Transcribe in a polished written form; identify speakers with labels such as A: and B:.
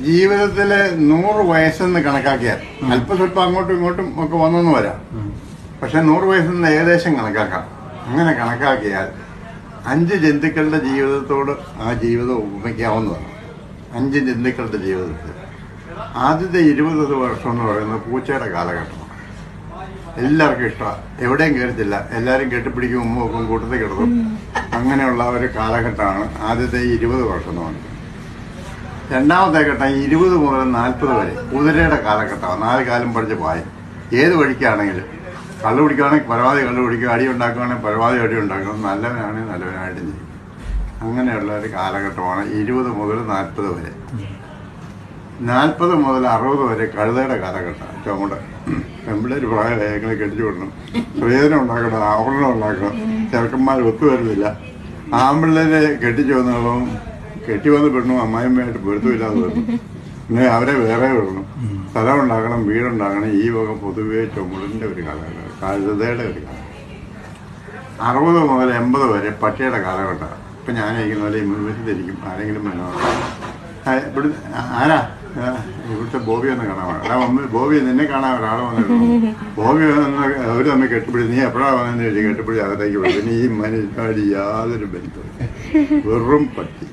A: ജീവിതത്തില് 100 വയസ്സെന്ന് കണക്കാക്കിയാൽ അല്പസ്വല്പം അങ്ങോട്ടും ഇങ്ങോട്ടും ഒക്കെ വന്നെന്ന് വരാം. പക്ഷെ 100 വയസ്സെന്ന് ഏകദേശം കണക്കാക്കാം. അങ്ങനെ കണക്കാക്കിയാൽ 5 ജന്തുക്കളുടെ ജീവിതത്തോട് ആ ജീവിതം ഉപമിക്കാവുന്നതാണ്. 5 ജന്തുക്കളുടെ ജീവിതത്തിൽ ആദ്യത്തെ 20 വർഷം എന്ന് പറയുന്നത് പൂച്ചയുടെ കാലഘട്ടമാണ്. എല്ലാവർക്കും ഇഷ്ടമാണ്, എവിടെയും കയറത്തില്ല, എല്ലാവരും കെട്ടിപ്പിടിക്കും, ഉമ്മ വെക്കും, കൂട്ടത്തിൽ കിടക്കും. അങ്ങനെയുള്ള ഒരു കാലഘട്ടമാണ് ആദ്യത്തെ 20 വർഷം എന്ന് പറയുന്നത്. രണ്ടാമത്തെ ഘട്ടം 20 മുതൽ 40 വരെ കുതിരയുടെ കാലഘട്ടമാണ്. 4 കാലം പഠിച്ച് പായും. ഏത് വഴിക്കാണെങ്കിലും കള്ളു പിടിക്കുകയാണെങ്കിൽ പരമാവധി കള്ളു പിടിക്കുക, അടി ഉണ്ടാക്കുകയാണെങ്കിൽ പരമാവധി അടി ഉണ്ടാക്കണം, നല്ലവനാണെങ്കിൽ നല്ലവനായിട്ട് ചെയ്യും. അങ്ങനെയുള്ള ഒരു കാലഘട്ടമാണ് 20 മുതൽ 40 വരെ. 40 മുതൽ 60 വരെ കഴുതയുടെ കാലഘട്ടം. ചുമട് പെമ്പിള്ളേര് പ്രായമായി ഞങ്ങൾ കെട്ടിച്ചു വിടണം, സ്ത്രീധനം ഉണ്ടാക്കണം, ആഭരണം ഉണ്ടാക്കണം, ചെറുക്കന്മാർ ഒത്തുവരുന്നില്ല. ആമ്പിള്ളേരെ കെട്ടിച്ചു വന്നതും കെട്ടി വന്ന് പെണ്ണും അമ്മായിമ്മയായിട്ട് പൊരുത്തമില്ലാതെ വരണം. പിന്നെ അവരെ വേറെ വിടണം, സ്ഥലം ഉണ്ടാക്കണം, വീടുണ്ടാക്കണം. ഈ വക പൊതുവെ ചുമടിൻ്റെ ഒരു കാലഘട്ടം, കഴുതയുടെ ഒരു കാലഘട്ടം. 60 മുതൽ 80 വരെ പട്ടിയുടെ കാലഘട്ടമാണ്. ഇപ്പം ഞാനിരിക്കുന്ന പോലെ മുൻവശത്തിരിക്കും, ആരെങ്കിലും ഇവിടെ ആരാ ഇവിടുത്തെ ബോബി ഒന്ന് കാണാൻ എടാ ബോബി നിന്നെ കാണാൻ ഒരാൾ വന്നിട്ടുണ്ട്. ബോബി അവർ തമ്മിൽ കെട്ടിപ്പിടി, നീ എപ്പോഴാണ് വന്നതെന്ന് ചോദിച്ചു കെട്ടിപ്പിടി അകത്തേക്ക് വിടും. പിന്നെ ഈ മനുഷ്യനാട് യാതൊരു ബന്ധവും, വെറും പട്ടി.